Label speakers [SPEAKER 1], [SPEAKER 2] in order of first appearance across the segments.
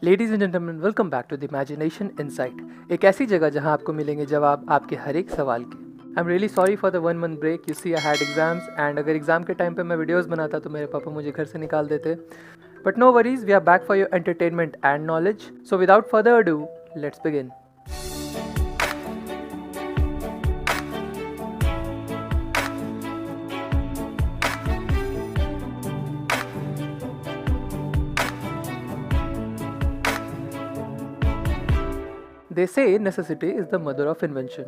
[SPEAKER 1] Ladies and gentleman, welcome back to the imagination insight, एक ऐसी जगह जहां आपको मिलेंगे जवाब आपके हर एक सवाल के। I am really sorry for the 1 month break. You see I had exams and अगर एग्जाम के टाइम पे मैं वीडियोस बनाता तो मेरे पापा मुझे घर से निकाल देते। But no worries, we are back for your entertainment and knowledge. So without further ado, let's begin. They say necessity is the mother of invention.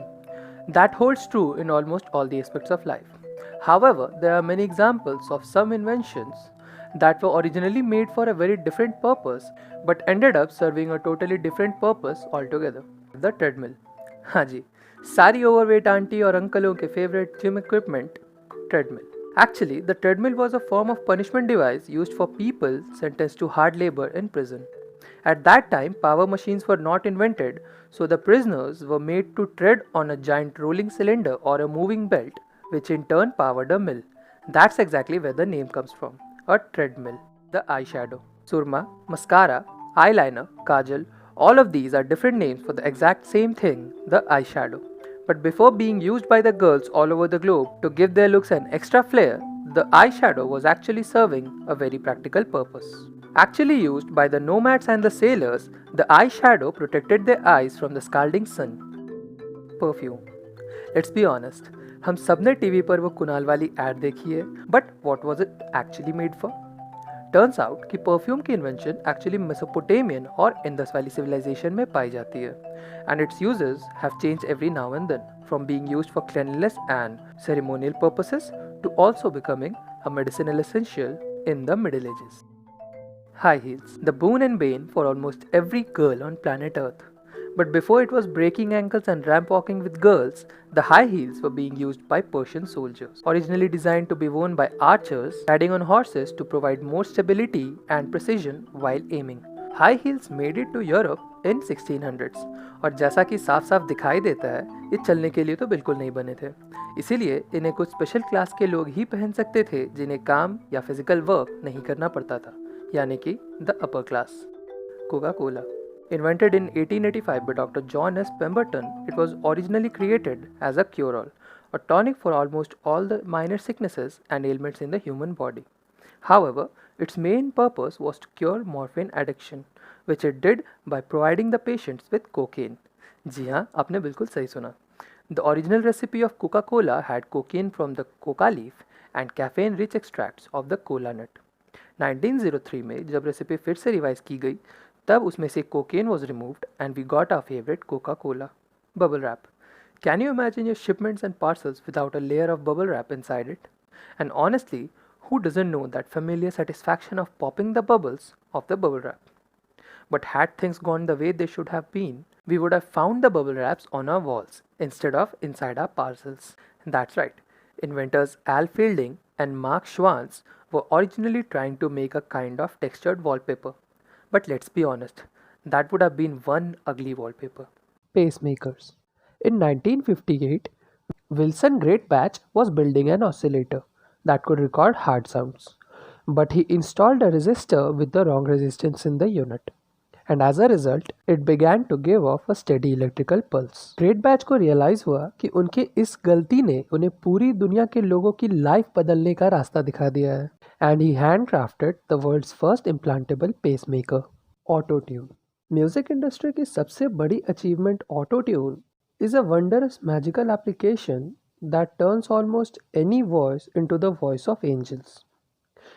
[SPEAKER 1] That holds true in almost all the aspects of life. However, there are many examples of some inventions that were originally made for a very different purpose but ended up serving a totally different purpose altogether. The treadmill. हाँ जी, सारी overweight aunty और अंकलों के favorite gym equipment, treadmill. Actually, the treadmill was a form of punishment device used for people sentenced to hard labor in prison. At that time, power machines were not invented, so the prisoners were made to tread on a giant rolling cylinder or a moving belt, which in turn powered a mill. That's exactly where the name comes from, a treadmill. The eyeshadow. Surma, mascara, eyeliner, kajal, all of these are different names for the exact same thing, the eyeshadow. But before being used by the girls all over the globe to give their looks an extra flair, the eyeshadow was actually serving a very practical purpose. Actually used by the nomads and the sailors, the eyeshadow protected their eyes from the scalding sun. Perfume. Let's be honest, हम सबने TV पर वो कुनाल वाली add देखी है, but what was it actually made for? Turns out कि perfume की invention actually Mesopotamian और इंडस वैली सिविलाइजेशन में पाई जाती है, and its uses have changed every now and then, from being used for cleanliness and ceremonial purposes to also becoming a medicinal essential in the Middle Ages. High heels, the boon and bane for almost every girl on planet Earth. But before it was breaking ankles and ramp walking with girls, the high heels were being used by Persian soldiers. Originally designed to be worn by archers riding on horses to provide more stability and precision while aiming. High heels made it to Europe in 1600s, और जैसा कि साफ साफ दिखाई देता है, ये चलने के लिए तो बिल्कुल नहीं बने थे। इसीलिए इन्हें कुछ स्पेशल क्लास के लोग ही पहन सकते थे जिन्हें काम या फिजिकल वर्क नहीं करना पड़ता था, यानी कि the upper class. Coca-cola. Invented in 1885 by Dr. John S. Pemberton, it was originally created as a cure-all, a tonic for almost all the minor sicknesses and ailments in the human body. However, its main purpose was to cure morphine addiction, which it did by providing the patients with cocaine. जी हाँ, आपने बिल्कुल सही सुना. The original recipe of Coca-Cola had cocaine from the coca leaf and caffeine-rich extracts of the cola nut. 1903 में जब recipe फिर से revise की गई, तब उसमें से cocaine was removed and we got our favourite Coca Cola. Bubble wrap. Can you imagine your shipments and parcels without a layer of bubble wrap inside it? And honestly, who doesn't know that familiar satisfaction of popping the bubbles of the bubble wrap? But had things gone the way they should have been, we would have found the bubble wraps on our walls instead of inside our parcels. That's right. Inventors Al Fielding and Mark Schwanz were originally trying to make a kind of textured wallpaper. But let's be honest, that would have been one ugly wallpaper. Pacemakers. In 1958, Wilson Greatbatch was building an oscillator that could record hard sounds. But he installed a resistor with the wrong resistance in the unit. And as a result, it began to give off a steady electrical pulse. Great batch को realise हुआ कि उनके इस गलती ने उन्हें पूरी दुनिया के लोगों की लाइफ बदलने का रास्ता दिखा दिया है. And he handcrafted the world's first implantable pacemaker, autotune. Music industry की सबसे बड़ी achievement autotune is a wondrous magical application that turns almost any voice into the voice of angels.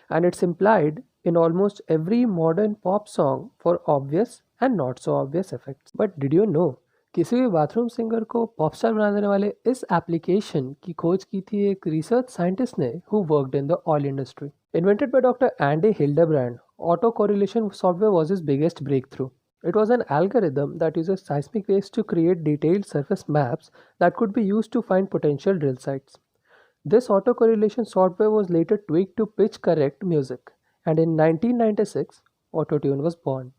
[SPEAKER 1] And it's implied in almost every modern pop song for obvious and not so obvious effects. But did you know, किसी भी bathroom singer को pop star बना देने वाले इस application की खोज की थी एक रिसर्च साइंटिस्ट ने who worked in the oil industry. Invented by Dr. Andy Hildebrand, autocorrelation software was his biggest breakthrough. It was an algorithm that uses seismic waves to create detailed surface maps that could be used to find potential drill sites. This autocorrelation software was later tweaked to pitch correct music, and in 1996, autotune was born.